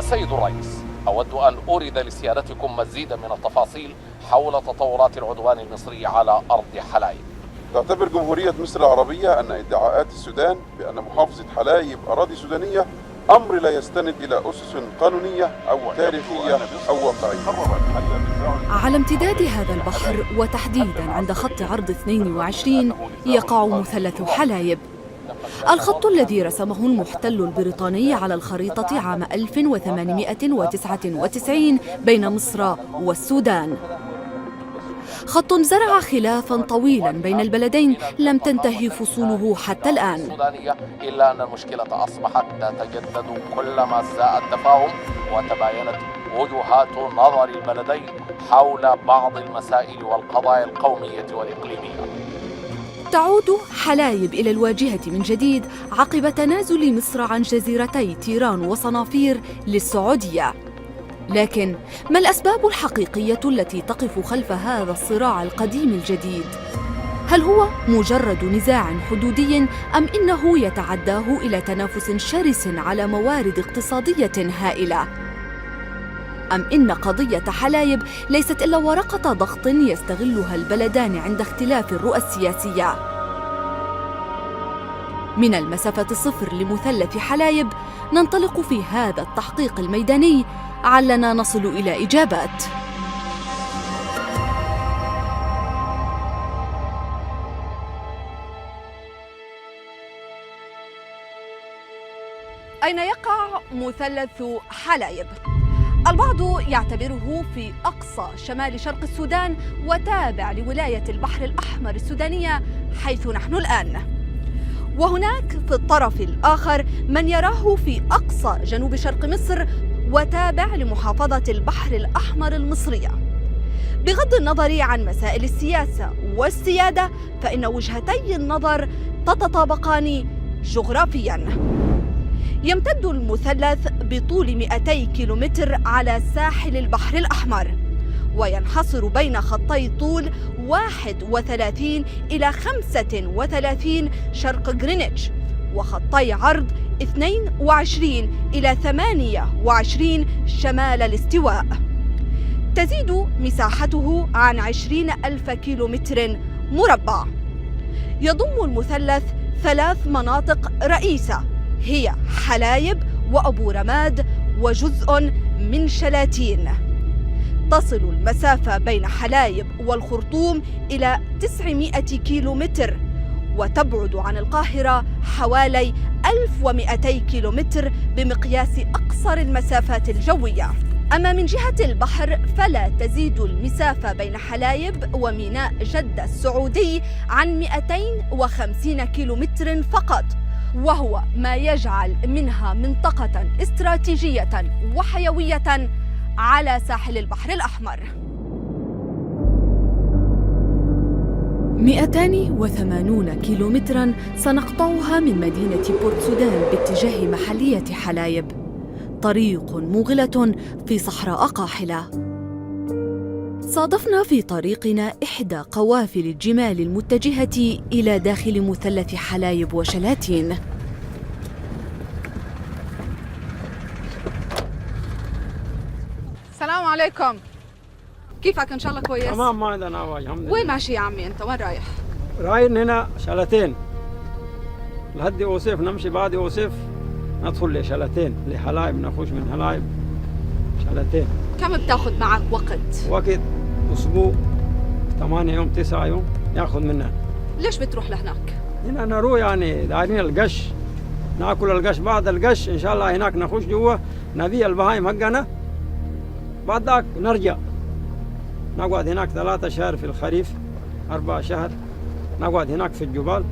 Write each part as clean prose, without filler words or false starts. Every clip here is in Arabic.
السيد الرئيس، أود أن أورد لسيادتكم مزيدا من التفاصيل حول تطورات العدوان المصري على أرض حلايب. تعتبر جمهورية مصر العربية أن ادعاءات السودان بأن محافظة حلايب أراضي سودانية أمر لا يستند إلى أسس قانونية أو تاريخية أو واقعية. على امتداد هذا البحر وتحديداً عند خط عرض 22 يقع مثلث حلايب، الخط الذي رسمه المحتل البريطاني على الخريطة عام 1899 بين مصر والسودان. خط زرع خلافاً طويلاً بين البلدين لم تنتهي فصوله حتى الآن، إلا أن المشكلة أصبحت تتجدد كلما ازداد التفاهم وتباينت وجهات نظر البلدين حول بعض المسائل والقضايا القومية والإقليمية. تعود حلايب إلى الواجهة من جديد عقب تنازل مصر عن جزيرتي تيران وصنافير للسعودية. لكن ما الأسباب الحقيقية التي تقف خلف هذا الصراع القديم الجديد؟ هل هو مجرد نزاع حدودي أم إنه يتعداه إلى تنافس شرس على موارد اقتصادية هائلة؟ أم إن قضية حلايب ليست إلا ورقة ضغط يستغلها البلدان عند اختلاف الرؤى السياسية؟ من المسافة الصفر لمثلث حلايب ننطلق في هذا التحقيق الميداني علنا نصل إلى إجابات. أين يقع مثلث حلايب؟ البعض يعتبره في أقصى شمال شرق السودان وتابع لولاية البحر الأحمر السودانية حيث نحن الآن، وهناك في الطرف الآخر من يراه في أقصى جنوب شرق مصر وتابع لمحافظة البحر الأحمر المصرية. بغض النظر عن مسائل السياسة والسيادة فإن وجهتي النظر تتطابقان جغرافياً. يمتد المثلث بطول 200 كيلومتر على ساحل البحر الأحمر، وينحصر بين خطي طول 31 إلى 35 شرق غرينتش، وخطي عرض 22 إلى 28 شمال الاستواء. تزيد مساحته عن 20,000 كيلومتر مربع. يضم المثلث 3 مناطق رئيسة هي حلايب وأبو رماد وجزء من شلاتين. تصل المسافة بين حلايب والخرطوم إلى 900 كيلومتر، وتبعد عن القاهرة حوالي 1200 كيلومتر بمقياس أقصر المسافات الجوية. أما من جهة البحر فلا تزيد المسافة بين حلايب وميناء جدة السعودي عن 250 كيلومتر فقط، وهو ما يجعل منها منطقة استراتيجية وحيوية على ساحل البحر الأحمر. 280 كيلومتراً سنقطعها من مدينة بورت سودان باتجاه محلية حلايب، طريق مغلة في صحراء قاحلة. صادفنا في طريقنا إحدى قوافل الجمال المتجهة إلى داخل مثلث حلايب وشلاتين. السلام عليكم، كيفك؟ إن شاء الله كويس؟ تمام، ما عندنا عواج الحمد لله. وين ماشي يا عمي أنت؟ وين رايح؟ رايحين هنا شلاتين لحد أوصيف، نمشي بعد أوصيف ندخل لشلاتين لحلايب، نخش من حلايب شلاتين. كم بتاخذ معك وقت؟ وقت أسبوع، 8 يوم 9 يوم ياخذ منا. ليش بتروح لهناك؟ هنا نروح يعني دايرين القش، ناكل القش، بعد القش إن شاء الله هناك نخش جوا نبيع البهايم حقنا، بعد ذاك نرجع نقعد هناك 3 شهر في الخريف، 4 شهر نقعد هناك في الجبال،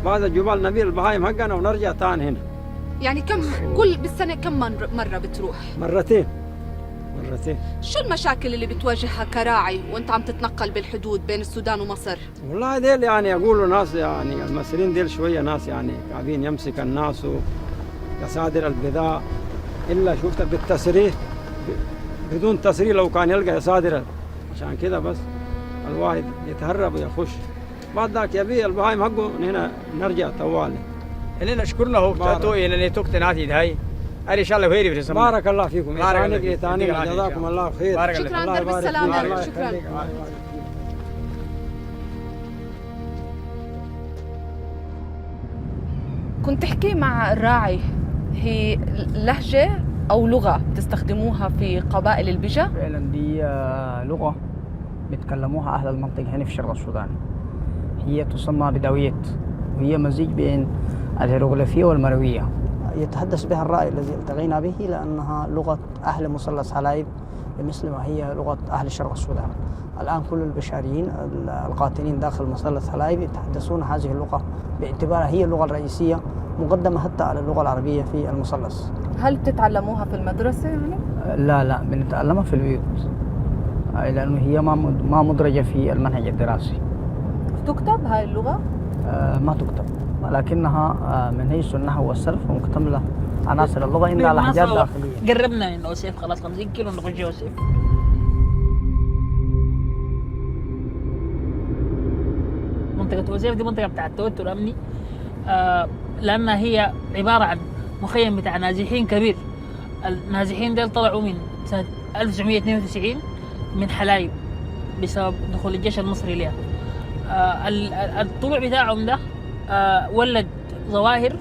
بعد الجبال نبيع البهايم حقنا ونرجع تاني هنا. يعني كل بالسنة كم مرة بتروح؟ مرتين. شو المشاكل اللي بتواجهها كراعي وانت عم تتنقل بالحدود بين السودان ومصر؟ والله ديل يعني يقولوا ناس، يعني المصريين ديل شوية ناس يعني قاعدين يمسك الناس ويصادر البضاعة، إلا شفت بالتسريح، بدون تسريح لو كان يلقى يصادر، عشان كده بس الواحد يتهرب ويخش، بعد ذاك يبيع البهايم حقه هنا نرجع طوالي. إننا نشكر له بتاعته إننا توقت ناتي هاي هذه ان شاء الله خير في بارك الله فيكم. بارك الله يتانيك فيك. جزاكم الله خير. بارك الله شكرا فيك. درب السلامة. الله شكرا. كنت تحكي مع الراعي، هي لهجة أو لغة تستخدموها في قبائل البجا؟ فعلا دي لغة بيتكلموها أهل المنطقة هنا في الشرق السوداني. هي تسمى بداويت، وهي مزيج بين الهيروغليفية والمروية. يتحدث بها الرائي الذي التقينا به لأنها لغة أهل مثلث حلايب مثل ما هي لغة أهل الشرق السودان. الآن كل البشاريين القاتلين داخل مثلث حلايب يتحدثون هذه اللغة باعتبارها هي اللغة الرئيسية، مقدمة حتى على اللغة العربية في المثلث. هل بتتعلموها في المدرسة يعني؟ لا بنتعلمها في البيوت، لأنه هي ما مدرجة في المنهج الدراسي. تكتب هاي اللغة؟ ما تكتب، ولكنها من حيث النحو والصرف مكتملة عناصر اللغة إنها لهجات داخلية. قربنا من أوسيف، خلاص 50 كيلو نخش أوسيف. منطقة أوسيف دي منطقة بتاعت توتر أمني، لأنها هي عبارة عن مخيم بتاع نازحين كبير. النازحين ديل طلعوا من سنة 1992 من حلايب بسبب دخول الجيش المصري لها. الطلوع بتاعهم ده ولد ظواهر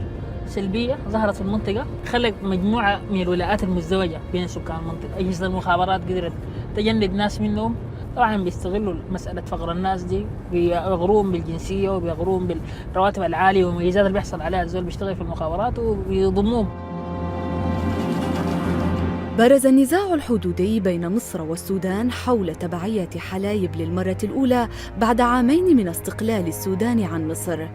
سلبية ظهرت في المنطقة، خلق مجموعة من الولاءات المزدوجة بين سكان المنطقة. أجهزة المخابرات قدرت تجند ناس منهم، طبعا بيستغلوا مسألة فقر الناس دي، بيغروهم بالجنسية وبيغروهم بالرواتب العالية والمميزات اللي بيحصل عليها الزول بيشتغل في المخابرات وبيضموهم. برز النزاع الحدودي بين مصر والسودان حول تبعية حلايب للمرة الأولى بعد عامين من استقلال السودان عن مصر.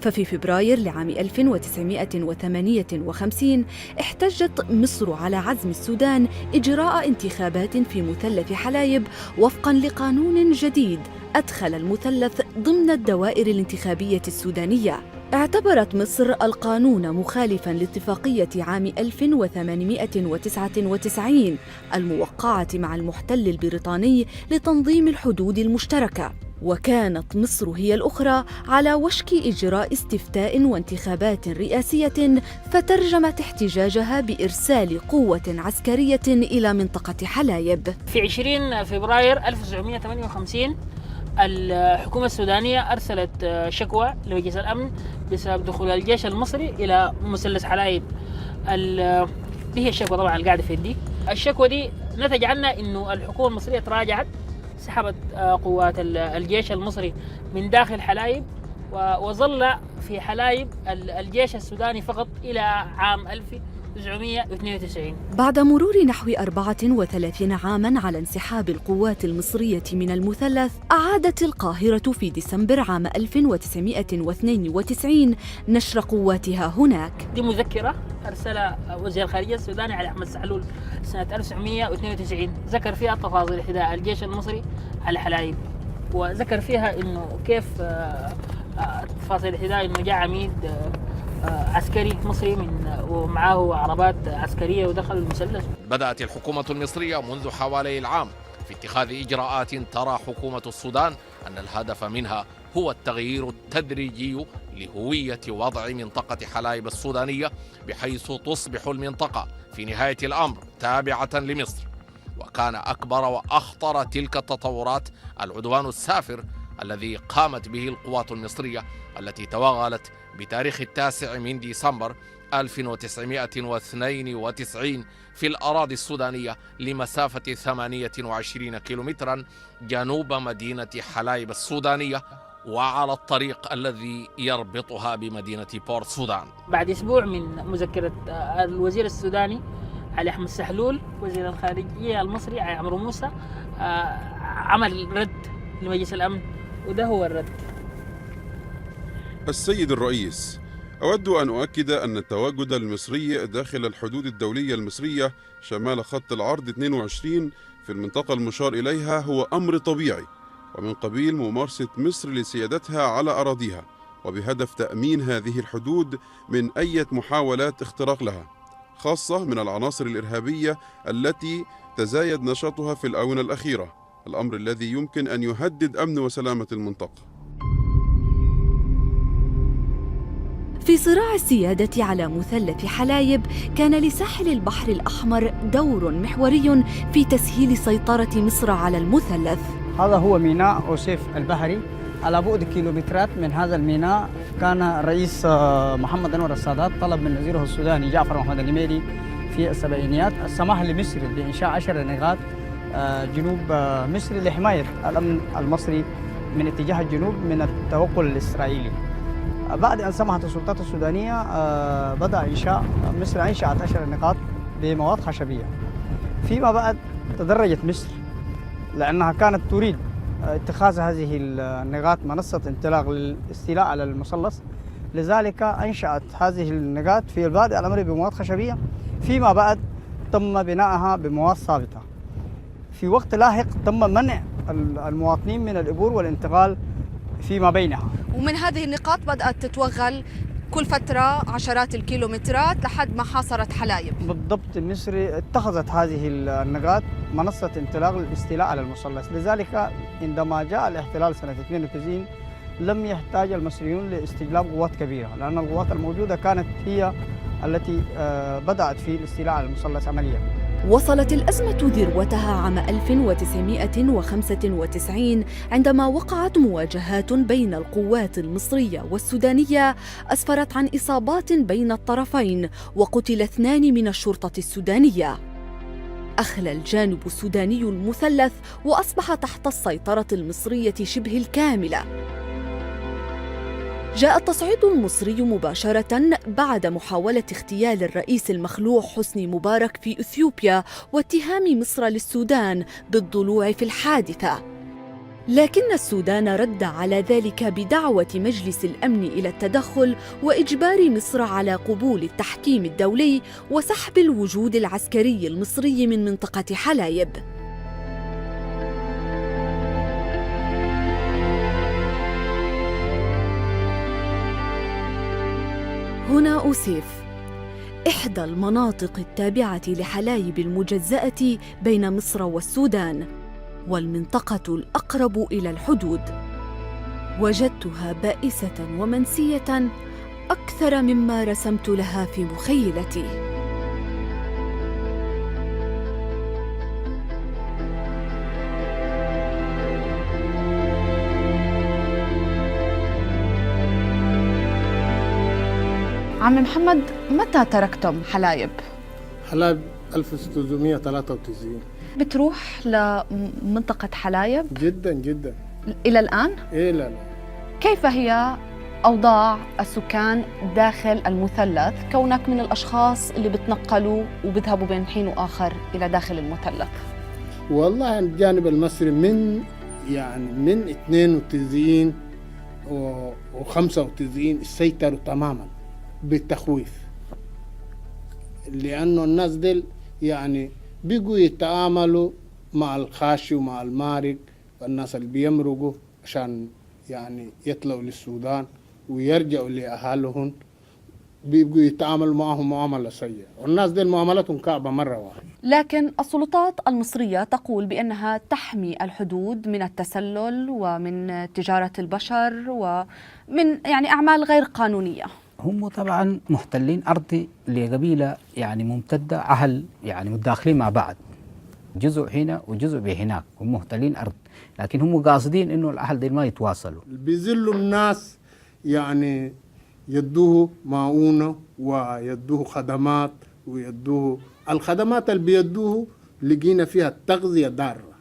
ففي فبراير لعام 1958 احتجت مصر على عزم السودان إجراء انتخابات في مثلث حلايب وفقاً لقانون جديد أدخل المثلث ضمن الدوائر الانتخابية السودانية. اعتبرت مصر القانون مخالفاً لاتفاقية عام 1899 الموقعة مع المحتل البريطاني لتنظيم الحدود المشتركة، وكانت مصر هي الأخرى على وشك إجراء استفتاء وانتخابات رئاسية، فترجمت احتجاجها بإرسال قوة عسكرية إلى منطقة حلايب. في 20 فبراير 1958 الحكومة السودانية أرسلت شكوى لمجلس الأمن بسبب دخول الجيش المصري إلى مثلث حلايب. دي هي الشكوى طبعا القاعدة في دي. الشكوى دي نتج عنها إنه الحكومة المصرية تراجعت، سحبت قوات الجيش المصري من داخل حلايب، وظل في حلايب الجيش السوداني فقط إلى عام 1992. بعد مرور نحو 34 عاماً على انسحاب القوات المصرية من المثلث، أعادت القاهرة في ديسمبر عام 1992 نشر قواتها هناك. دي مذكرة أرسلها وزير الخارجية السوداني علي أحمد سحلول سنة 1992، ذكر فيها تفاصيل احتداء الجيش المصري على حلايب، وذكر فيها إنه كيف تفاصيل احتداء إنه جاء عميد عسكري مصري ومعه عربات عسكرية ودخل المثلث. بدأت الحكومة المصرية منذ حوالي العام في اتخاذ إجراءات ترى حكومة السودان أن الهدف منها هو التغيير التدريجي لهوية وضع منطقة حلايب السودانية، بحيث تصبح المنطقة في نهاية الأمر تابعة لمصر. وكان أكبر وأخطر تلك التطورات العدوان السافر الذي قامت به القوات المصرية، التي توغلت بتاريخ 9 ديسمبر 1992 في الأراضي السودانية لمسافة 28 كيلومترا جنوب مدينة حلايب السودانية، وعلى الطريق الذي يربطها بمدينة بورت سودان. بعد أسبوع من مذكرة الوزير السوداني علي أحمد سحلول، وزير الخارجية المصري عمرو موسى عمل رد لمجلس الأمن، وده هو الرد. السيد الرئيس، أود أن أؤكد أن التواجد المصري داخل الحدود الدولية المصرية شمال خط العرض 22 في المنطقة المشار إليها هو أمر طبيعي ومن قبيل ممارسة مصر لسيادتها على أراضيها، وبهدف تأمين هذه الحدود من أي محاولات اختراق لها، خاصة من العناصر الإرهابية التي تزايد نشاطها في الآونة الأخيرة، الأمر الذي يمكن أن يهدد أمن وسلامة المنطقة. في في صراع السيادة على مثلث حلايب، كان لساحل البحر الأحمر دور محوري في تسهيل سيطرة مصر على المثلث. هذا هو ميناء أوسيف البحري. على بعد كيلومترات من هذا الميناء كان الرئيس محمد أنور السادات طلب من وزيره السوداني جعفر محمد النميري في السبعينيات السماح لمصر بإنشاء 10 نقاط جنوب مصر لحماية الأمن المصري من اتجاه الجنوب من التوغل الإسرائيلي. بعد أن سمحت السلطات السودانية بدأ إنشاء مصر أنشأت 10 نقاط بمواد خشبية. فيما بعد تدرجت مصر لأنها كانت تريد اتخاذ هذه النقاط منصة انطلاق للاستيلاء على المثلث، لذلك أنشأت هذه النقاط في البادئ الأمر بمواد خشبية، فيما بعد تم بنائها بمواد ثابتة. في وقت لاحق تم منع المواطنين من العبور والانتقال فيما بينها. ومن هذه النقاط بدأت تتوغل كل فترة عشرات الكيلومترات لحد ما حاصرت حلايب. بالضبط، مصر اتخذت هذه النقاط منصة انطلاق للاستيلاء على المثلث، لذلك عندما جاء الاحتلال سنة 92 لم يحتاج المصريون لاستجلاب قوات كبيرة، لأن القوات الموجودة كانت هي التي بدأت في الاستيلاء على المثلث عمليا. وصلت الأزمة ذروتها عام 1995 عندما وقعت مواجهات بين القوات المصرية والسودانية أسفرت عن إصابات بين الطرفين، وقتل 2 من الشرطة السودانية. أخلى الجانب السوداني المثلث وأصبح تحت السيطرة المصرية شبه الكاملة. جاء التصعيد المصري مباشرة بعد محاولة اغتيال الرئيس المخلوع حسني مبارك في إثيوبيا واتهام مصر للسودان بالضلوع في الحادثة، لكن السودان رد على ذلك بدعوة مجلس الأمن إلى التدخل وإجبار مصر على قبول التحكيم الدولي وسحب الوجود العسكري المصري من منطقة حلايب. هنا أوسيف، إحدى المناطق التابعة لحلايب المجزأة بين مصر والسودان، والمنطقة الأقرب إلى الحدود. وجدتها بائسة ومنسية أكثر مما رسمت لها في مخيلتي. عم محمد، متى تركتم حلايب؟ حلايب 1693. بتروح لمنطقة حلايب؟ جدا جدا. إلى الآن؟ إيه لا. كيف هي أوضاع السكان داخل المثلث كونك من الأشخاص اللي بتنقلوا وبذهبوا بين حين وآخر إلى داخل المثلث؟ والله الجانب المصري من 92 و95 سيطروا تماما بالتخويف، لأنه الناس دل بيجوا يتعاملوا مع الخاشي ومع المارق والناس اللي بيمرقوا عشان يطلعوا للسودان ويرجعوا لأهالهم، بيبقوا يتعاملوا معهم معاملة سيئة، والناس دل معاملتهم كعبة مرة واحدة. لكن السلطات المصرية تقول بأنها تحمي الحدود من التسلل ومن تجارة البشر ومن أعمال غير قانونية. هم طبعا محتلين أرض لقبيلة ممتدة، أهل متداخلين مع بعض، جزء هنا وجزء بهناك، هم محتلين أرض، لكن هم قاصدين إنه الأهل دي ما يتواصلوا. بيذلوا الناس، يدوه معونة ويدوه خدمات ويدوه الخدمات اللي بيدوه لقينا فيها التغذية ضارة.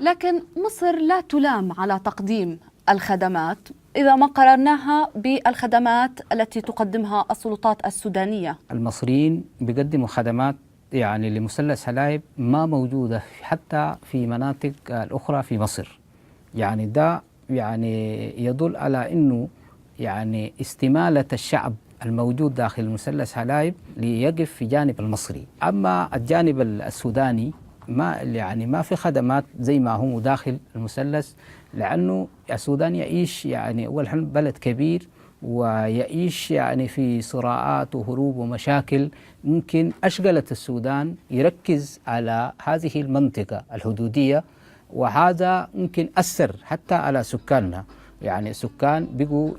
لكن مصر لا تلام على تقديم الخدمات إذا ما قارناها بالخدمات التي تقدمها السلطات السودانية. المصريين بيقدموا خدمات لمثلث حلايب ما موجودة حتى في مناطق الأخرى في مصر. ده يدل على إنه استمالة الشعب الموجود داخل مثلث حلايب ليقف في جانب المصري. أما الجانب السوداني ما في خدمات زي ما هو داخل المثلث، لأنه السودان يعيش أول حال بلد كبير ويعيش في صراعات وهروب ومشاكل ممكن أشغلت السودان يركز على هذه المنطقة الحدودية، وهذا ممكن أثر حتى على سكاننا. السكان بقوا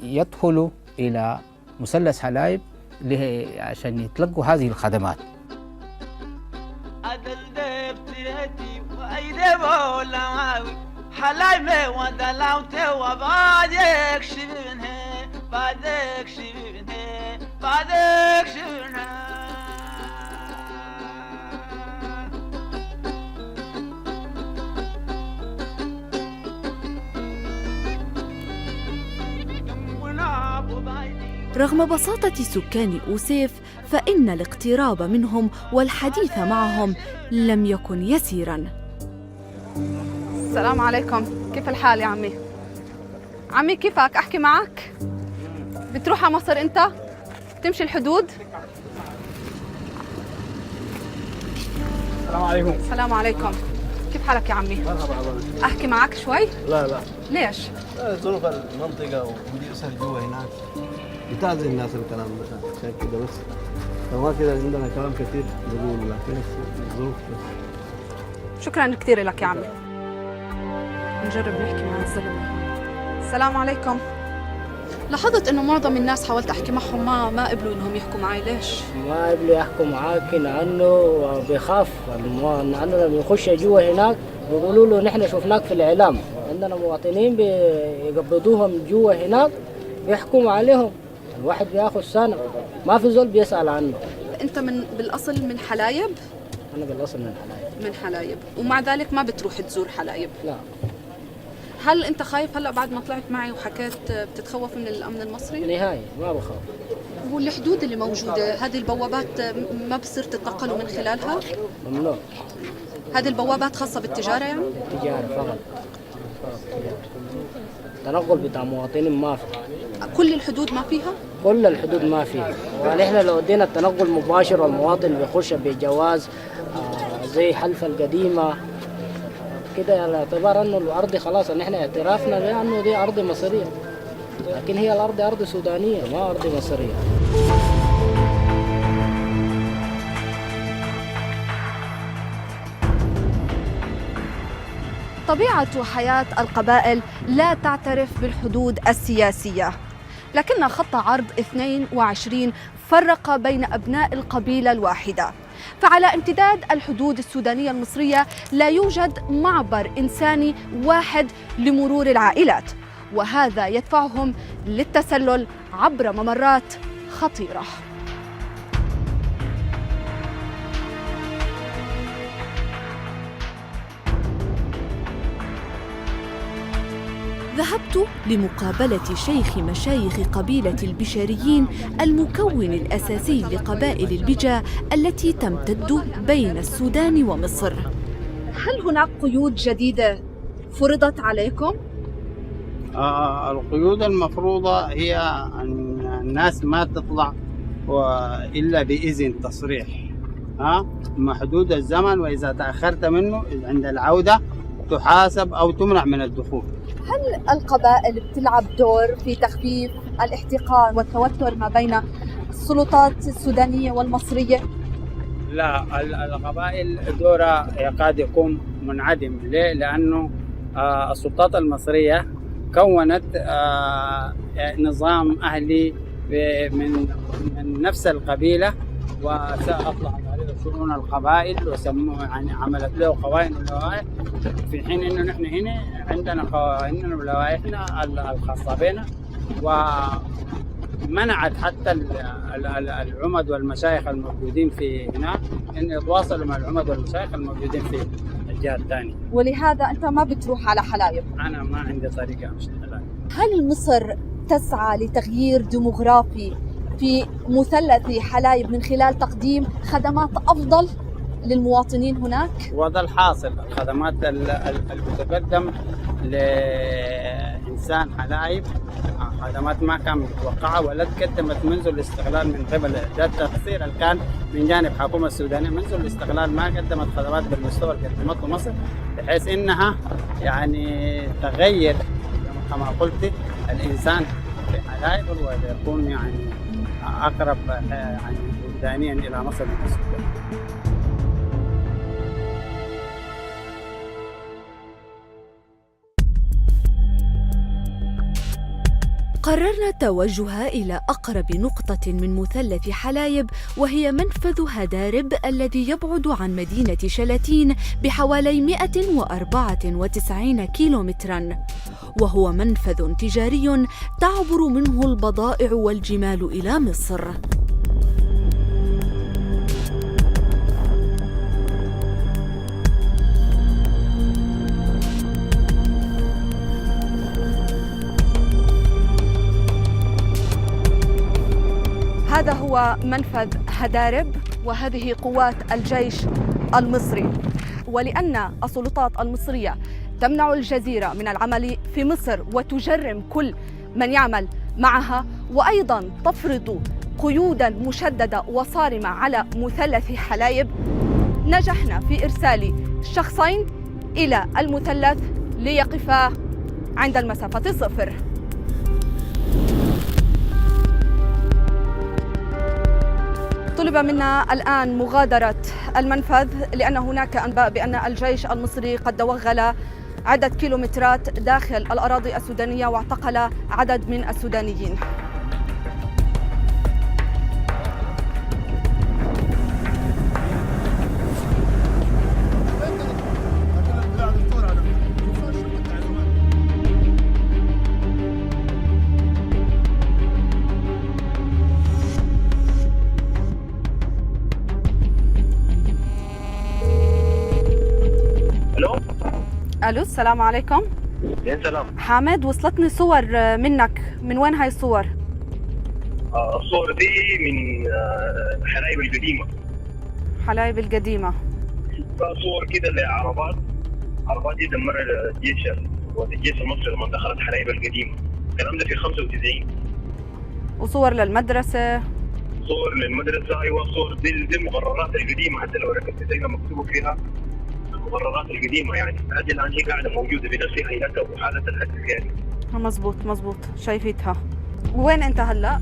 يدخلوا إلى مثلث حلايب عشان يتلقوا هذه الخدمات. رغم بساطة سكان أوسيف فإن الاقتراب منهم والحديث معهم لم يكن يسيراً. السلام عليكم، كيف الحال يا عمي؟ عمي كيفك؟ أحكي معك؟ بتروح على مصر أنت؟ تمشي الحدود؟ السلام عليكم. السلام عليكم، كيف حالك يا عمي؟ مرحبا حضرتك. أحكي معك شوي؟ لا ليش؟ ظروف المنطقة وعندي أسر جوا هناك بتعزي الناس الكلام ده عشان كده بس. فما كده عندنا كلام كثير نقول لكن الظروف بس. شكراً كثير لك يا عمي. نجرب نحكي مع الزلمة. السلام عليكم. لاحظت إنه معظم الناس حاولت أحكي معهم ما قبلوا إنهم يحكوا معي، ليش؟ ما قبلوا يحكوا معاك لأنه بيخاف، لأنه لما يخش جوا هناك بيقولوا له نحن شفناك في الإعلام. عندنا مواطنين بيقبضوهم جوا هناك بيحكموا عليهم، الواحد بياخذ سنة ما في زول بيسأل عنه. أنت بالأصل من حلايب؟ أنا بالأصل من حلايب. من حلايب، ومع ذلك ما بتروح تزور حلايب؟ لا. هل أنت خايف هلأ بعد ما طلعت معي وحكيت بتتخوف من الأمن المصري؟ نهائي ما بخاف. والحدود اللي موجودة هذه البوابات ما بصير تتنقلوا من خلالها؟ ممنوع. هذه البوابات خاصة بالتجارة يعني؟ التجارة فقط. التنقل بتاع مواطنين ما في. كل الحدود ما فيها؟ كل الحدود ما فيها، ونحن لو ادينا التنقل مباشر والمواطن بيخش بجواز زي حلفة القديمة كده على اعتبار انه الارض خلاص نحن اعترافنا بانه دي ارض مصرية، لكن هي الارض ارض سودانية ما ارض مصرية. طبيعة حياة القبائل لا تعترف بالحدود السياسية، لكن خط عرض 22 فرق بين أبناء القبيلة الواحدة. فعلى امتداد الحدود السودانية المصرية لا يوجد معبر إنساني واحد لمرور العائلات، وهذا يدفعهم للتسلل عبر ممرات خطيرة. ذهبت لمقابلة شيخ مشايخ قبيلة البشاريين المكون الأساسي لقبائل البجا التي تمتد بين السودان ومصر. هل هناك قيود جديدة فرضت عليكم؟ القيود المفروضة هي أن الناس ما تطلع إلا بإذن تصريح، محدود الزمن، وإذا تأخرت منه عند العودة تحاسب أو تمنع من الدخول. هل القبائل بتلعب دور في تخفيف الاحتقان والتوتر ما بين السلطات السودانية والمصرية؟ لا، القبائل دورها يكاد يكون منعدم. ليه؟ لأنه السلطات المصرية كونت نظام أهلي من نفس القبيلة، وأطلقت عليه شؤون القبائل وسموه يعني عملت له قوانين ولوائح، في حين إنه نحن هنا عندنا قوانين ولوائحنا الخاصة بنا، ومنعت حتى العمد والمشايخ الموجودين في هنا إن يتواصلوا مع العمد والمشايخ الموجودين في الجهة الثانية. ولهذا أنت ما بتروح على حلايب؟ أنا ما عندي طريقة أمشي حلايب. هل مصر تسعى لتغيير ديموغرافي في مثلث حلايب من خلال تقديم خدمات أفضل للمواطنين هناك؟ وهذا الحاصل، الخدمات اللي بتقدم لإنسان حلايب خدمات ما كان متوقعة ولا تقدمت منذ الاستقلال من قبل ده التقصير اللي كان من جانب الحكومة السودانية. منذ الاستقلال ما قدمت خدمات بالمستوى اللي قدمته مصر، بحيث إنها يعني تغير كما قلت الإنسان في حلايب ويكون يعني أقرب يعني وجدانيا إلى مصر من السودان. قررنا التوجه إلى أقرب نقطة من مثلث حلايب، وهي منفذ هدارب الذي يبعد عن مدينة شلاتين بحوالي 194 كيلومتراً، وهو منفذ تجاري تعبر منه البضائع والجمال إلى مصر. هذا هو منفذ هدارب، وهذه قوات الجيش المصري. ولأن السلطات المصرية تمنع الجزيرة من العمل في مصر وتجرم كل من يعمل معها، وأيضاً تفرض قيوداً مشددة وصارمة على مثلث حلايب، نجحنا في إرسال شخصين إلى المثلث ليقفا عند المسافة 0. طلب منا الآن مغادرة المنفذ لأن هناك أنباء بأن الجيش المصري قد توغل عدة كيلومترات داخل الأراضي السودانية واعتقل عدد من السودانيين. الو، السلام عليكم. السلام. حامد، وصلتني صور منك، من وين هاي الصور؟ الصور دي من حلايب القديمة. حلايب القديمة. صور كده لعربات دي دمر الجيش المصري لما دخلت حلايب القديمة، الكلام ده في 95. وصور للمدرسة؟ صور للمدرسة، ايوه. صور دي المقررات القديمة، حتى لو ركبت زي ما مكتوب فيها المقررات القديمة، يعني هذه الآن هي قاعدة موجودة بنفسها هي وحالتها الحدث يعني. مزبوط شايفتها. وين أنت هلا؟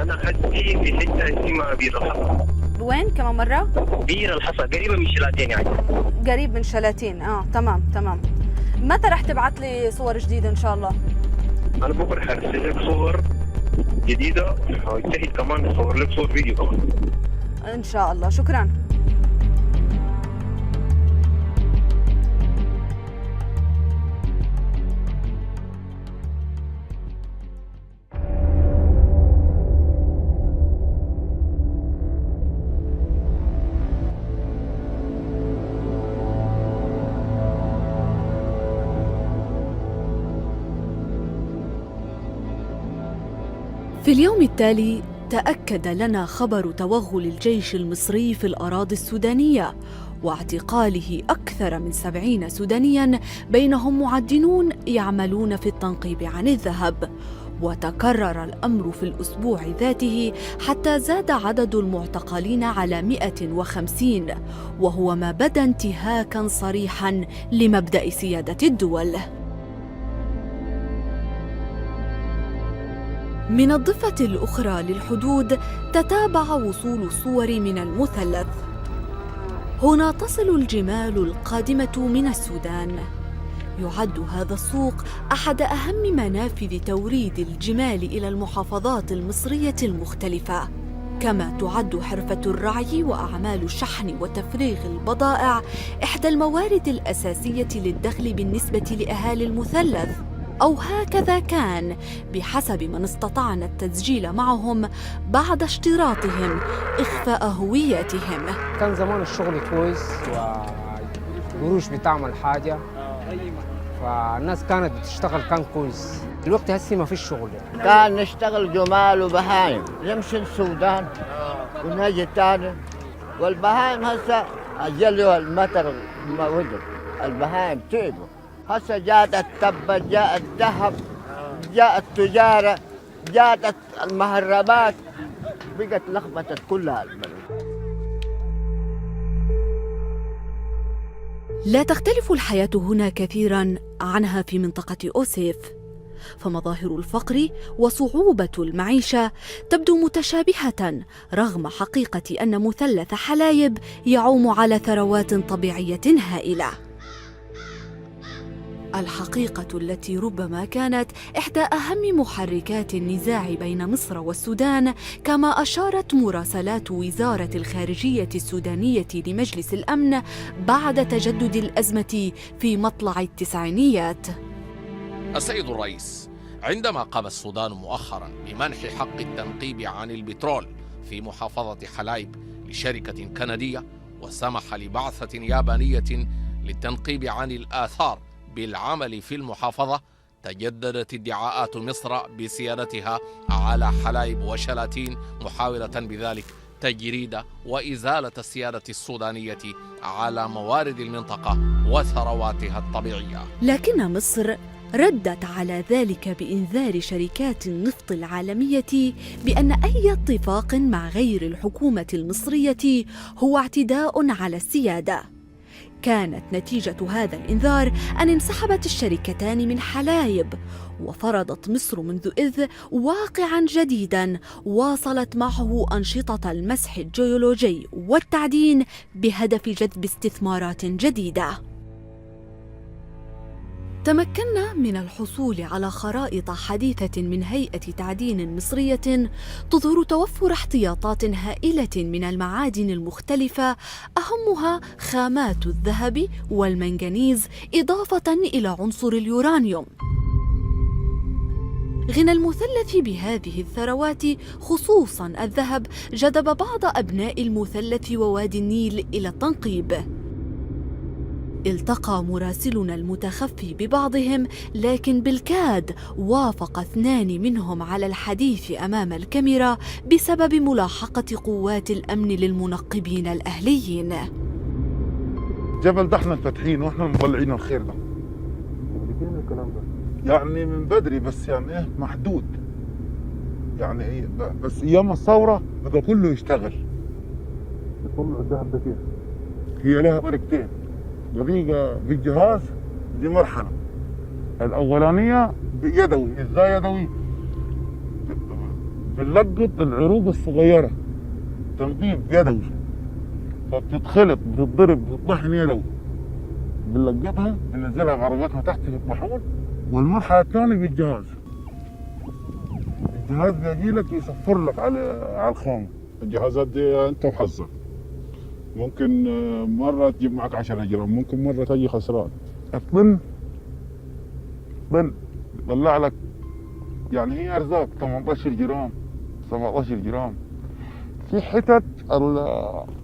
أنا حدي في حتة اسمها بير الحصى. وين كمان مرة؟ بير الحصى، قريبة من شلاتين يعني. قريب من شلاتين، تمام. متى رح تبعت لي صور جديدة إن شاء الله؟ أنا بكرة حرسل لك صور جديدة، واجتهد كمان أصور لك صور فيديو كمان. إن شاء الله، شكرا. في اليوم التالي تأكد لنا خبر توغل الجيش المصري في الأراضي السودانية واعتقاله أكثر من 70 سودانياً، بينهم معدنون يعملون في التنقيب عن الذهب. وتكرر الأمر في الأسبوع ذاته حتى زاد عدد المعتقلين على 150، وهو ما بدا انتهاكاً صريحاً لمبدأ سيادة الدول. من الضفة الأخرى للحدود تتابع وصول الصور من المثلث. هنا تصل الجمال القادمة من السودان. يعد هذا السوق أحد أهم منافذ توريد الجمال إلى المحافظات المصرية المختلفة، كما تعد حرفة الرعي وأعمال الشحن وتفريغ البضائع إحدى الموارد الأساسية للدخل بالنسبة لأهالي المثلث، أو هكذا كان بحسب من استطعنا التسجيل معهم بعد اشتراطهم إخفاء هوياتهم. كان زمان الشغل كويس وقروش بتعمل حاجة، فالناس كانت بتشتغل كان كويس. الوقت هسي ما فيش شغل، كان نشتغل جمال وبهايم، يمشي السودان ونجي تاني، والبهايم هسه أجلوا المطر ما وجد، البهايم تعبوا. هسه جاءت التبة، جاء الذهب، جاء التجارة، جاءت المهربات، بقت لخبطت كلها البلد. لا تختلف الحياة هنا كثيراً عنها في منطقة أوسيف، فمظاهر الفقر وصعوبة المعيشة تبدو متشابهة رغم حقيقة أن مثلث حلايب يعوم على ثروات طبيعية هائلة. الحقيقة التي ربما كانت إحدى أهم محركات النزاع بين مصر والسودان، كما أشارت مراسلات وزارة الخارجية السودانية لمجلس الأمن بعد تجدد الأزمة في مطلع التسعينيات. السيد الرئيس، عندما قام السودان مؤخرا بمنح حق التنقيب عن البترول في محافظة حلايب لشركة كندية، وسمح لبعثة يابانية للتنقيب عن الآثار بالعمل في المحافظة، تجددت ادعاءات مصر بسيادتها على حلايب وشلاتين، محاولة بذلك تجريد وإزالة السيادة السودانية على موارد المنطقة وثرواتها الطبيعية. لكن مصر ردت على ذلك بإنذار شركات النفط العالمية بأن أي اتفاق مع غير الحكومة المصرية هو اعتداء على السيادة. كانت نتيجة هذا الإنذار أن انسحبت الشركتان من حلايب، وفرضت مصر منذ إذ واقعاً جديداً واصلت معه أنشطة المسح الجيولوجي والتعدين بهدف جذب استثمارات جديدة. تمكنا من الحصول على خرائط حديثة من هيئة تعدين مصرية تظهر توفر احتياطات هائلة من المعادن المختلفة، أهمها خامات الذهب والمنغنيز إضافة إلى عنصر اليورانيوم. غنى المثلث بهذه الثروات خصوصاً الذهب جذب بعض أبناء المثلث ووادي النيل إلى التنقيب. التقى مراسلنا المتخفي ببعضهم، لكن بالكاد وافق 2 منهم على الحديث أمام الكاميرا بسبب ملاحقة قوات الأمن للمنقبين الأهليين. جبل ده احنا فاتحين واحنا مطلعين الخير ده. فين الكلام ده؟ يعني من بدري، بس يعني ايه محدود. يعني ايه بس ايام الثورة بقى كله يشتغل. يطلعوا الذهب ده كيف؟ هي لها طريقتين. طريقة بالجهاز، دي مرحلة. الأولانية بيدوي. ازاي يدوي؟ بنلقط العروق الصغيرة، تنظيف يدوي، فبتتخلط، بتتضرب، بتطحن يدوي، بنلقطها بننزلها بعربياتنا تحت في الطحون. والمرحلة الثانية بالجهاز. الجهاز بيجي لك يصفر لك على الخامة. الجهازات دي انت وحظك، ممكن مرة تجيب معك 10 جرام، ممكن مرة تجي خسران. الطن يطلع لك، يعني هي أرزاق 18 جرام 17 جرام. في حتت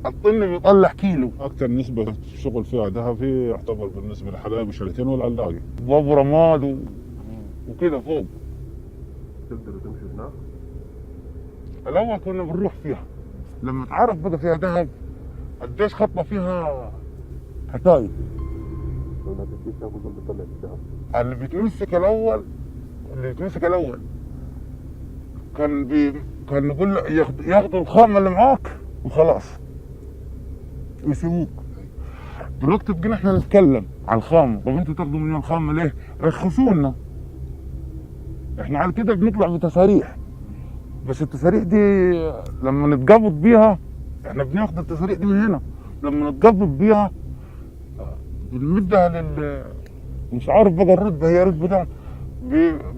الطن بيطلع كيلو. أكثر نسبة شغل فيها ذهب هي يعتبر بالنسبة لحلايب وشلاتين والعلاقي. ضب رماد وكده فوق. تقدروا تمشوا هناك؟ الأول كنا بنروح فيها، لما تعرف بقى فيها ذهب قديش خطة فيها حكاية. اللي بيتمسك الأول كان نقول له ياخدوا الخامة اللي معاك وخلاص ويسيبوك. دلوقتي بقينا احنا نتكلم على الخامة. طب انتوا تاخدوا مننا الخامة ليه؟ رخصونا. احنا على كده بنطلع بتساريح، بس التساريح دي لما نتقبض بيها، احنا بناخد التساريح دي من هنا، لما نتقبض بيها بنمدها مش عارف بقى الرتبه، هي رتبه ده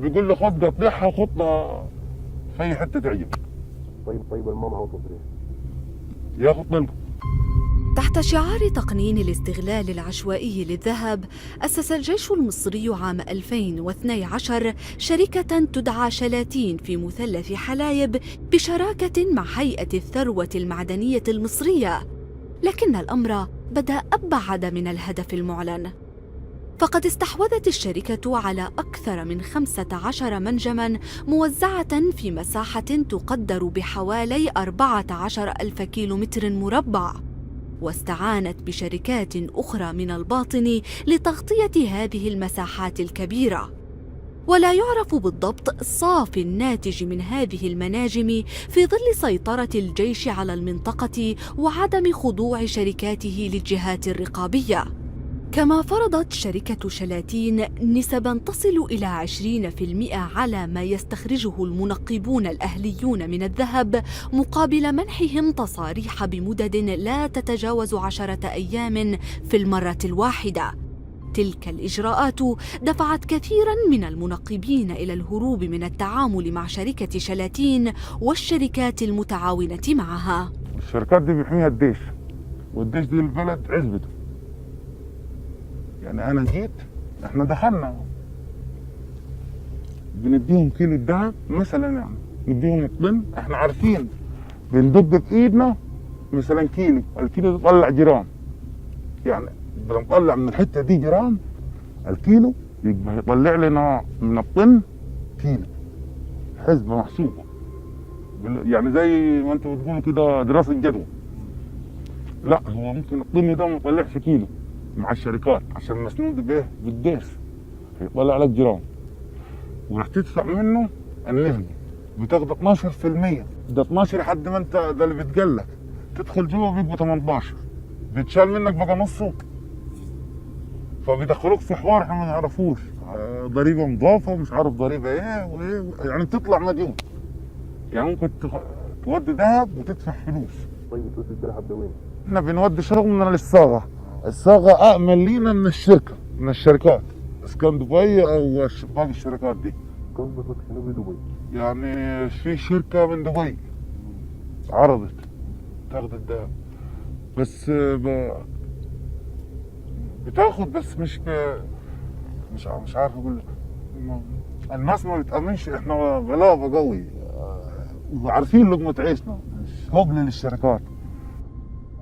بيقول لي خد قطيعها وخدها في اي حته تعجبك. طيب الماما هو تصريح ياخد منكم. تحت شعار تقنين الاستغلال العشوائي للذهب، أسس الجيش المصري عام 2012 شركة تدعى شلاتين في مثلث حلايب بشراكة مع هيئة الثروة المعدنية المصرية. لكن الأمر بدأ أبعد من الهدف المعلن، فقد استحوذت الشركة على أكثر من 15 منجماً موزعة في مساحة تقدر بحوالي 14,000 كيلومتر مربع، واستعانت بشركات أخرى من الباطن لتغطية هذه المساحات الكبيرة. ولا يعرف بالضبط صافي الناتج من هذه المناجم في ظل سيطرة الجيش على المنطقة وعدم خضوع شركاته للجهات الرقابية. كما فرضت شركة شلاتين نسباً تصل إلى 20% على ما يستخرجه المنقبون الأهليون من الذهب، مقابل منحهم تصاريح بمدد لا تتجاوز 10 أيام في المرة الواحدة. تلك الإجراءات دفعت كثيراً من المنقبين إلى الهروب من التعامل مع شركة شلاتين والشركات المتعاونة معها. الشركات دي بيحميها الديش، والديش دي البلد عزبته. يعني أنا جيت، إحنا دخلنا بنديهم كيلو الذهب مثلا، يعني نديهم الطن، إحنا عارفين بندق بإيدنا مثلا كيلو، الكيلو يطلع جرام، يعني بنطلع من الحتة دي جرام، الكيلو يبقى يطلع لنا من الطن كيلو، حسبة محسوبة، يعني زي ما انتوا بتقولوا كده دراسة جدوى. لا هو ممكن الطن ده ما يطلعش كيلو مع الشركات عشان مسنود به بالديس، يطلع لك جرام، ورح تدفع منه النسبة بتاخد 12%، ده 12 لحد ما انت ده اللي بتقلك تدخل جوا بيبقوا 18، بيتشال منك بقى نصه، فبيدخلوك في حوار احنا ما نعرفوش، ضريبه مضافه مش عارف ضريبه ايه وايه، يعني تطلع مديون. يعني ممكن تودي ذهب وتدفع فلوس. طيب تودي الذهب ده وين؟ احنا بنودي شغلنا للصاغه، الصاغه أأمن لينا من الشركه، من الشركات، اسكان دبي او باقي الشركات دي. قصدك شنو بدبي؟ يعني في شركه من دبي عرضت تاخذ الذهب، بس بتاخد، بس مش عارف اقول لك، الناس ما بتامنش، احنا غلابه قوي وعارفين لقمه عيشنا، مش هبل للشركات،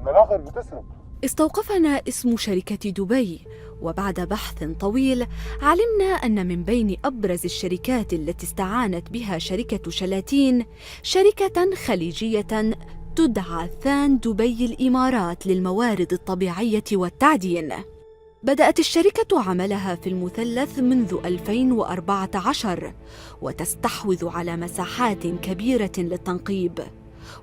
من الاخر بتسرق. استوقفنا اسم شركة دبي، وبعد بحث طويل علمنا أن من بين أبرز الشركات التي استعانت بها شركة شلاتين شركة خليجية تدعى ثان دبي الإمارات للموارد الطبيعية والتعدين. بدأت الشركة عملها في المثلث منذ 2014 وتستحوذ على مساحات كبيرة للتنقيب.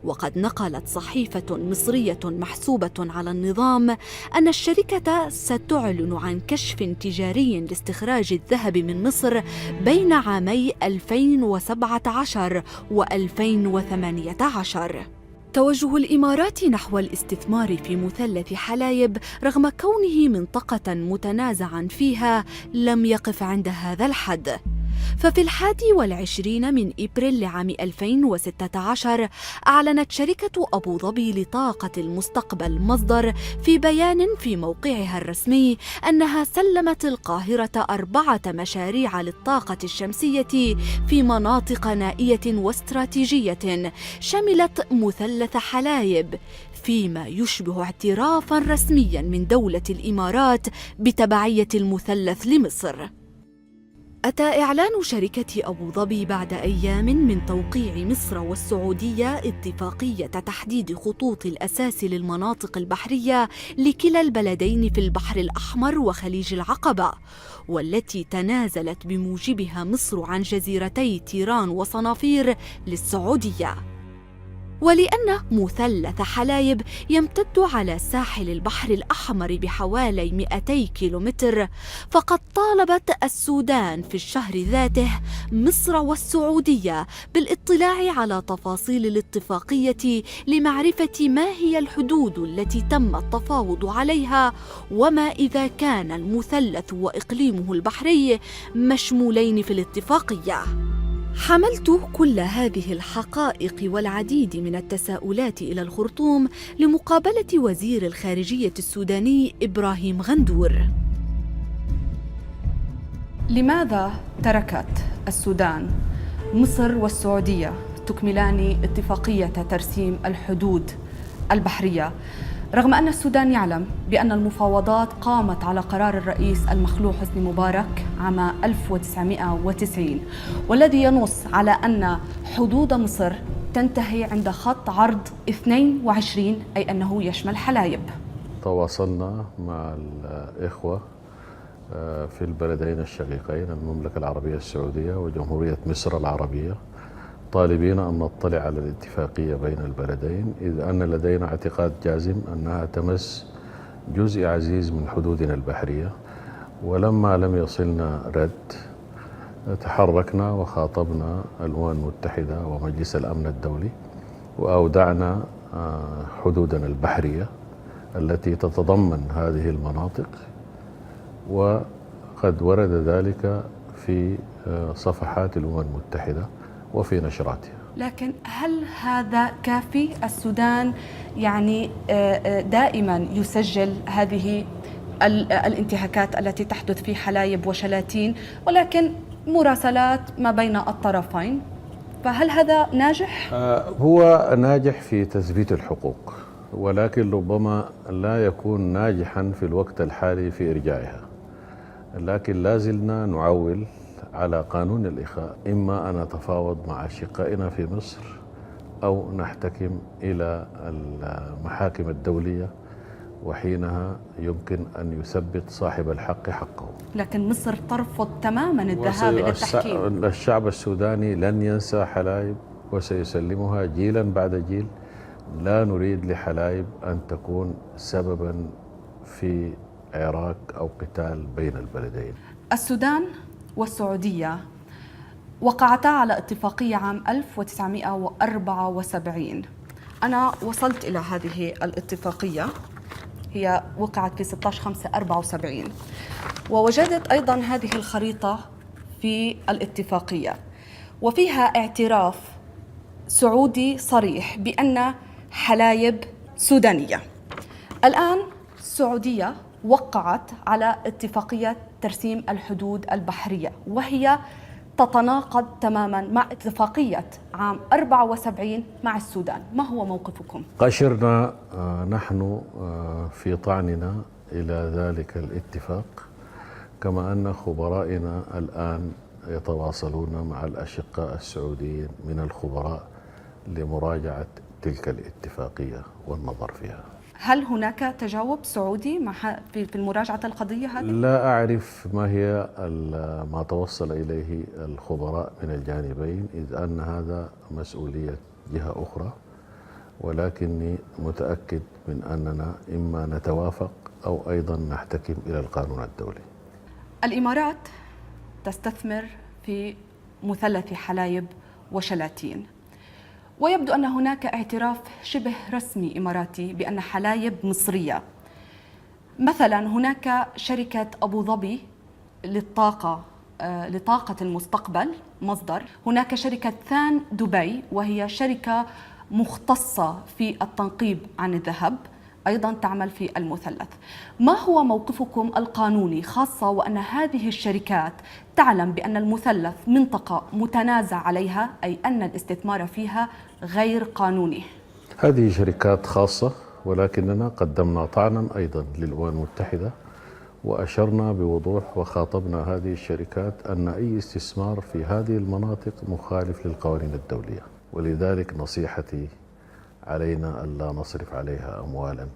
وقد نقلت صحيفة مصرية محسوبة على النظام أن الشركة ستعلن عن كشف تجاري لاستخراج الذهب من مصر بين عامي 2017 و2018. توجه الإمارات نحو الاستثمار في مثلث حلايب رغم كونه منطقة متنازعاً فيها لم يقف عند هذا الحد. ففي 21 من إبريل لعام 2016 أعلنت شركة أبو ظبي لطاقة المستقبل مصدر في بيان في موقعها الرسمي أنها سلمت القاهرة 4 مشاريع للطاقة الشمسية في مناطق نائية واستراتيجية شملت مثلث حلايب، فيما يشبه اعترافاً رسمياً من دولة الإمارات بتبعية المثلث لمصر. أتى إعلان شركة أبو ظبي بعد أيام من توقيع مصر والسعودية اتفاقية تحديد خطوط الأساس للمناطق البحرية لكلا البلدين في البحر الأحمر وخليج العقبة، والتي تنازلت بموجبها مصر عن جزيرتي تيران وصنافير للسعودية. ولأن مثلث حلايب يمتد على ساحل البحر الأحمر بحوالي 200 كيلومتر، فقد طالبت السودان في الشهر ذاته مصر والسعودية بالاطلاع على تفاصيل الاتفاقية لمعرفة ما هي الحدود التي تم التفاوض عليها، وما إذا كان المثلث وإقليمه البحري مشمولين في الاتفاقية. حملت كل هذه الحقائق والعديد من التساؤلات إلى الخرطوم لمقابلة وزير الخارجية السوداني إبراهيم غندور. لماذا تركت السودان مصر والسعودية تكملان اتفاقية ترسيم الحدود البحرية، رغم أن السودان يعلم بأن المفاوضات قامت على قرار الرئيس المخلوع حسني مبارك عام 1990 والذي ينص على أن حدود مصر تنتهي عند خط عرض 22، أي أنه يشمل حلايب؟ تواصلنا مع الإخوة في البلدين الشقيقين المملكة العربية السعودية وجمهورية مصر العربية، طالبين أن نطلع على الاتفاقية بين البلدين، إذ أن لدينا اعتقاد جازم أنها تمس جزء عزيز من حدودنا البحرية. ولما لم يصلنا رد تحركنا وخاطبنا الأمم المتحدة ومجلس الأمن الدولي وأودعنا حدودنا البحرية التي تتضمن هذه المناطق وقد ورد ذلك في صفحات الأمم المتحدة وفي نشراتها. لكن هل هذا كافي؟ السودان يعني دائما يسجل هذه الانتهاكات التي تحدث في حلايب وشلاتين، ولكن مراسلات ما بين الطرفين، فهل هذا ناجح؟ هو ناجح في تثبيت الحقوق، ولكن ربما لا يكون ناجحا في الوقت الحالي في إرجاعها. لكن لا زلنا نعول على قانون الإخاء، إما أن نتفاوض مع أشقائنا في مصر أو نحتكم إلى المحاكم الدولية، وحينها يمكن أن يثبت صاحب الحق حقه. لكن مصر ترفض تماما الذهاب إلى التحكيم. الشعب السوداني لن ينسى حلايب وسيسلمها جيلا بعد جيل. لا نريد لحلايب أن تكون سببا في عراك أو قتال بين البلدين. السودان والسعودية وقعتا على اتفاقية عام 1974. أنا وصلت إلى هذه الاتفاقية، هي وقعت في 16/5/74، ووجدت أيضا هذه الخريطة في الاتفاقية، وفيها اعتراف سعودي صريح بأن حلايب سودانية. الآن السعودية وقعت على اتفاقية ترسيم الحدود البحرية، وهي تتناقض تماما مع اتفاقية عام 74 مع السودان. ما هو موقفكم؟ قشرنا نحن في طعننا إلى ذلك الاتفاق، كما أن خبرائنا الآن يتواصلون مع الأشقاء السعوديين من الخبراء لمراجعة تلك الاتفاقية والنظر فيها. هل هناك تجاوب سعودي في المراجعة القضية هذه؟ لا أعرف ما هي ما توصل إليه الخبراء من الجانبين، إذ أن هذا مسؤولية جهة أخرى، ولكني متأكد من أننا إما نتوافق أو أيضا نحتكم إلى القانون الدولي. الإمارات تستثمر في مثلث حلايب وشلاتين، ويبدو أن هناك اعتراف شبه رسمي إماراتي بأن حلايب مصرية. مثلا هناك شركة أبو ظبي لطاقة المستقبل مصدر، هناك شركة ثان دبي وهي شركة مختصة في التنقيب عن الذهب، أيضا تعمل في المثلث. ما هو موقفكم القانوني، خاصة وأن هذه الشركات تعلم بأن المثلث منطقة متنازع عليها، أي أن الاستثمار فيها غير قانوني؟ هذه شركات خاصة، ولكننا قدمنا طعنا أيضا للأمم المتحدة، وأشرنا بوضوح وخاطبنا هذه الشركات أن أي استثمار في هذه المناطق مخالف للقوانين الدولية، ولذلك نصيحتي علينا ألا نصرف عليها أموالا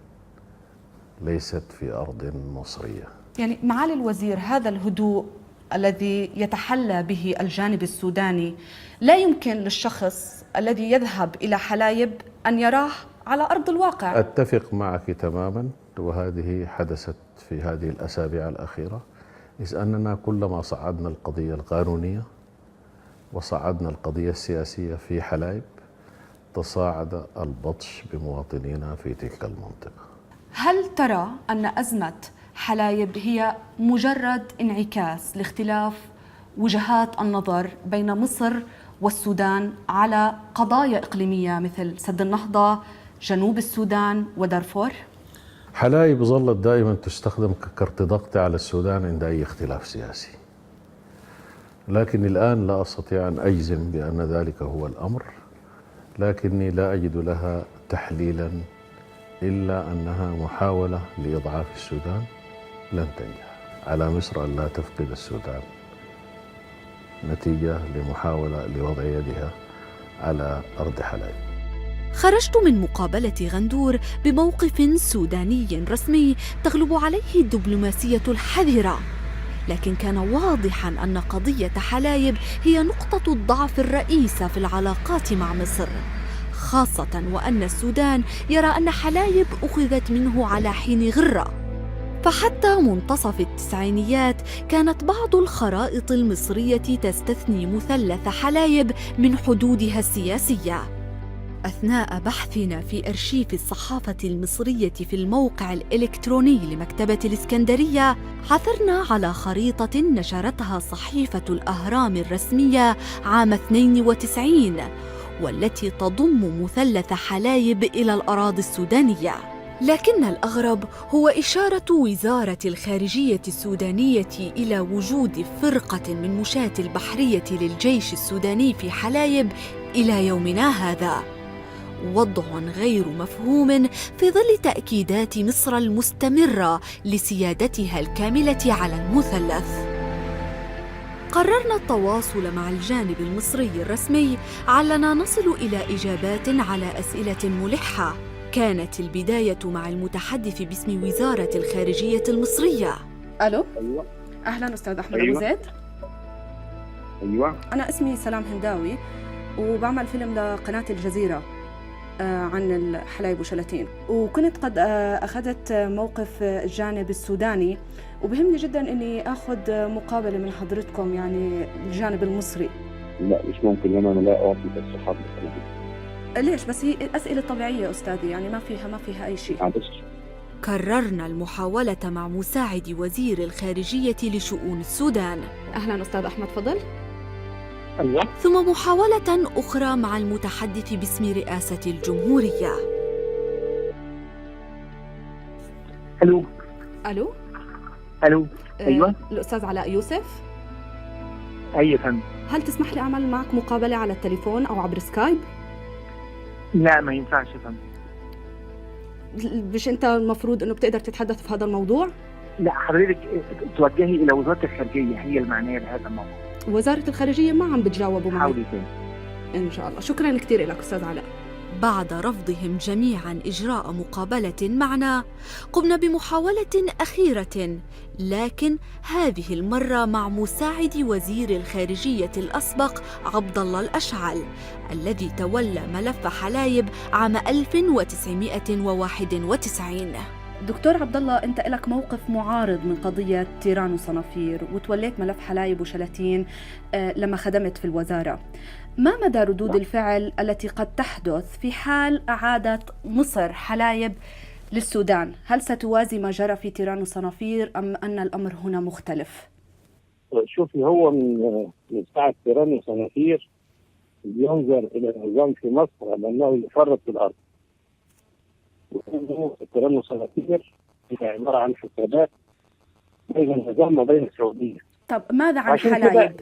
ليست في أرض مصرية. يعني معالي الوزير، هذا الهدوء الذي يتحلى به الجانب السوداني لا يمكن للشخص الذي يذهب إلى حلايب أن يراه على أرض الواقع. أتفق معك تماما، وهذه حدثت في هذه الأسابيع الأخيرة، إذ أننا كلما صعدنا القضية القانونية وصعدنا القضية السياسية في حلايب تصاعد البطش بمواطنينا في تلك المنطقة. هل ترى أن أزمة حلايب هي مجرد انعكاس لاختلاف وجهات النظر بين مصر والسودان على قضايا إقليمية مثل سد النهضة، جنوب السودان ودارفور؟ حلايب ظلت دائما تستخدم ككرت ضغط على السودان عند أي اختلاف سياسي، لكن الآن لا أستطيع أن أجزم بأن ذلك هو الأمر، لكني لا أجد لها تحليلا إلا أنها محاولة لإضعاف السودان لن تنجح. على مصر أن لا تفقد السودان نتيجة لمحاولة لوضع يدها على أرض حلايب. خرجت من مقابلة غندور بموقف سوداني رسمي تغلب عليه الدبلوماسية الحذرة، لكن كان واضحاً أن قضية حلايب هي نقطة الضعف الرئيسة في العلاقات مع مصر، خاصة وأن السودان يرى أن حلايب أخذت منه على حين غرة. فحتى منتصف التسعينيات كانت بعض الخرائط المصرية تستثني مثلث حلايب من حدودها السياسية. أثناء بحثنا في أرشيف الصحافة المصرية في الموقع الإلكتروني لمكتبة الإسكندرية، عثرنا على خريطة نشرتها صحيفة الأهرام الرسمية عام 92، والتي تضم مثلث حلايب إلى الأراضي السودانية. لكن الأغرب هو إشارة وزارة الخارجية السودانية إلى وجود فرقة من مشاة البحرية للجيش السوداني في حلايب إلى يومنا هذا، وضع غير مفهوم في ظل تأكيدات مصر المستمرة لسيادتها الكاملة على المثلث. قررنا التواصل مع الجانب المصري الرسمي علنا نصل إلى إجابات على أسئلة ملحة. كانت البداية مع المتحدث باسم وزارة الخارجية المصرية. ألو؟ أيوة. أهلا أستاذ أحمد أيوة. أبو زيد. أيوة. أنا اسمي سلام هنداوي وبعمل فيلم لقناة الجزيرة عن الحلايب وشلاتين، وكنت قد أخذت موقف الجانب السوداني، وبهمني جدا أني أخذ مقابلة من حضرتكم يعني الجانب المصري. لا مش ممكن، أنا لا أوافق الصحاب. ليش؟ بس هي أسئلة طبيعية أستاذي، يعني ما فيها أي شيء. قررنا المحاولة مع مساعد وزير الخارجية لشؤون السودان. أهلا أستاذ أحمد، فضل. أيوة. ثم محاولة أخرى مع المتحدث باسم رئاسة الجمهورية. ألو. ألو. ألو. أيوة. الأستاذ علاء يوسف. أي فندم. هل تسمح لي أعمل معك مقابلة على التليفون أو عبر سكايب؟ لا ما ينفعش يا فندم. مش أنت المفروض إنه بتقدر تتحدث في هذا الموضوع؟ لا حضرتك توجهي إلى وزارة الخارجية، هي المعنية لهذا الموضوع. وزارة الخارجية ما عم بتجاوبوا معي. حاولي تاني. إن شاء الله. شكرا كثير لك أستاذ علاء. بعد رفضهم جميعا إجراء مقابلة معنا، قمنا بمحاولة أخيرة، لكن هذه المرة مع مساعد وزير الخارجية الأسبق عبد الله الأشعل، الذي تولى ملف حلايب عام 1991. دكتور عبد الله، أنت لك موقف معارض من قضية تيران وصنافير، وتوليت ملف حلايب وشلاتين لما خدمت في الوزارة. ما مدى ردود الفعل التي قد تحدث في حال أعادة مصر حلايب للسودان؟ هل ستوازي ما جرى في تيران وصنافير أم أن الأمر هنا مختلف؟ شوفي، هو من ساعة تيران وصنافير ينظر إلى النظام في مصر على أنه يفرط في الأرض. تيران وصنافير هي عبارة عن حسابات بين النظام وبين السعودية. طب ماذا عن حلايب؟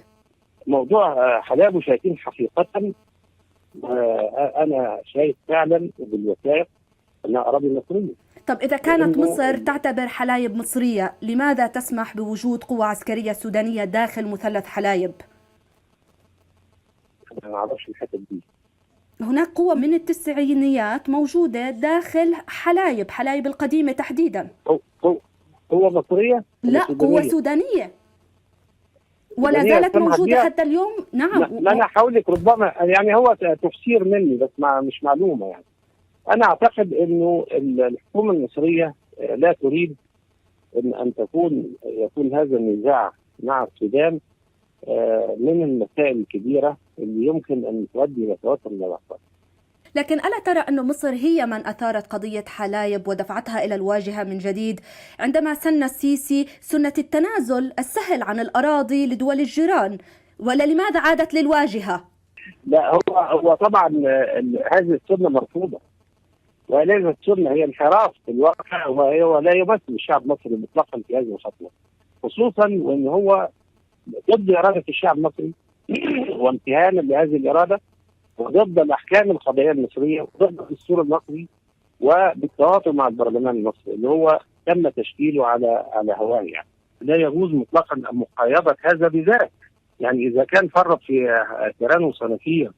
موضوع حلايب وشلاتين حقيقة أنا شايف فعلا بالوثائق أنها أراضي مصرية. طب إذا كانت مصر تعتبر حلايب مصرية، لماذا تسمح بوجود قوى عسكرية سودانية داخل مثلث حلايب؟ أنا ما أعرفش الحتة دي. هناك قوة من التسعينيات موجودة داخل حلايب القديمة تحديدا. قوة مصرية؟ لا، قوة سودانية ولا زالت موجودة حتى اليوم. نعم. ما أنا حاولك ربما يعني هو تفسير مني بس مش معلومة. يعني أنا أعتقد إنه الحكومة المصرية لا تريد أن يكون هذا النزاع مع السودان من المسائل الكبيرة اللي يمكن أن تؤدي إلى توتر العلاقات. لكن ألا ترى أن مصر هي من أثارت قضية حلايب ودفعتها إلى الواجهة من جديد عندما سن السيسي سنة التنازل السهل عن الأراضي لدول الجيران؟ ولا لماذا عادت للواجهة؟ لا، هو طبعا هذه السنة مرفوضة، وليست سنة، هي انحراف في الواقع، ولا يمثل الشعب المصري مطلقا في هذه الخطوة، خصوصا وأن هو ضد إرادة الشعب المصري وامتهانا لهذه الإرادة، وضد الأحكام القضائية المصرية، وضد الدستور المصري، وبالتواطؤ مع البرلمان المصري اللي هو تم تشكيله على هواه. يعني لا يجوز مطلقا مقايضة هذا بذاك. يعني إذا كان فرط في تيران وصنافير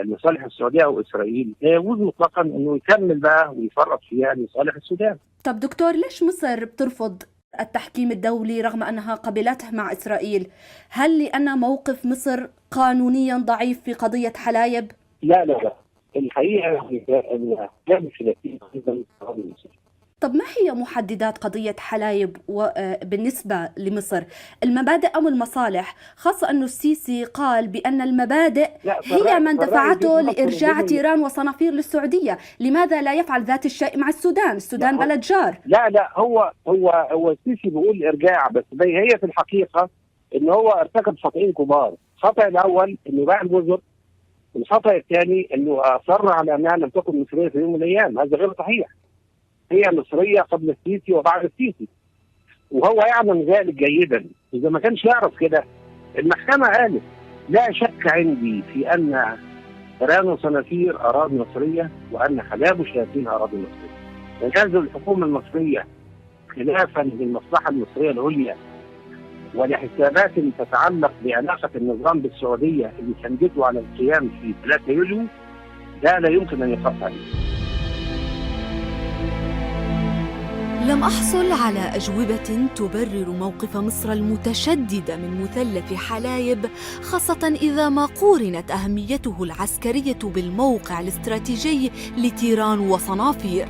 لصالح السعودية أو إسرائيل، لا يجوز مطلقا أنه يكمل بقى ويفرط فيها لصالح السودان. طب دكتور، ليش مصر بترفض التحكيم الدولي رغم أنها قبلته مع إسرائيل؟ هل لأن موقف مصر قانونيا ضعيف في قضية حلايب؟ لا الحقيقة الحلايب الشلاتين أيضا أراضي مصرية. طب ما هي محددات قضية حلايب بالنسبة لمصر؟ المبادئ أو المصالح؟ خاصة أنه السيسي قال بأن المبادئ هي من دفعته لإرجاع تيران وصنافير للسعودية. لماذا لا يفعل ذات الشيء مع السودان؟ السودان بلد جار. لا هو السيسي بيقول إرجاع، بس هي في الحقيقة أنه هو ارتكب خطأين كبار. الخطأ الأول أنه باع الجزر، الخطأ الثاني أنه أصر على أنها لم تكن مصرية في يوم من الأيام. هذا غير صحيح، هي مصرية قبل السيسي وبعد السيسي، وهو يعلم ذلك جيدا. إذا ما كانش يعرف كده، المحكمة قالت لا شك عندي في أن تيران وصنافير أراضي مصرية وأن حلايب وشلاتين أراضي مصرية. تنازل الحكومة المصرية خلافا للمصلحة المصرية العليا ولحسابات تتعلق بعلاقة النظام بالسعودية اللي سندته على القيام في 3 يوليو، ده لا يمكن أن يقاس عليه. لم أحصل على أجوبة تبرر موقف مصر المتشدد من مثلث حلايب، خاصة إذا ما قورنت أهميته العسكرية بالموقع الاستراتيجي لتيران وصنافير.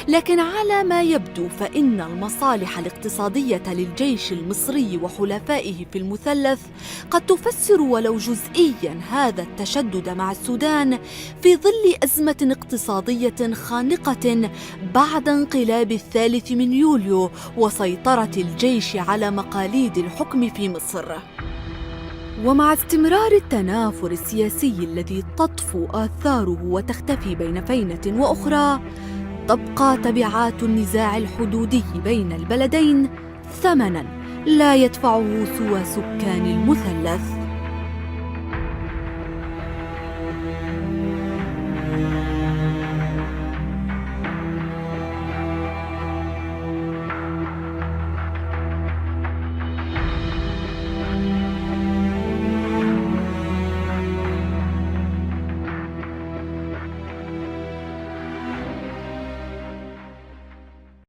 لكن على ما يبدو فإن المصالح الاقتصادية للجيش المصري وحلفائه في المثلث قد تفسر ولو جزئياً هذا التشدد مع السودان في ظل أزمة اقتصادية خانقة بعد انقلاب 3 يوليو وسيطرة الجيش على مقاليد الحكم في مصر. ومع استمرار التنافر السياسي الذي تطفو آثاره وتختفي بين فينة وأخرى، تبقى تبعات النزاع الحدودي بين البلدين ثمناً لا يدفعه سوى سكان المثلث.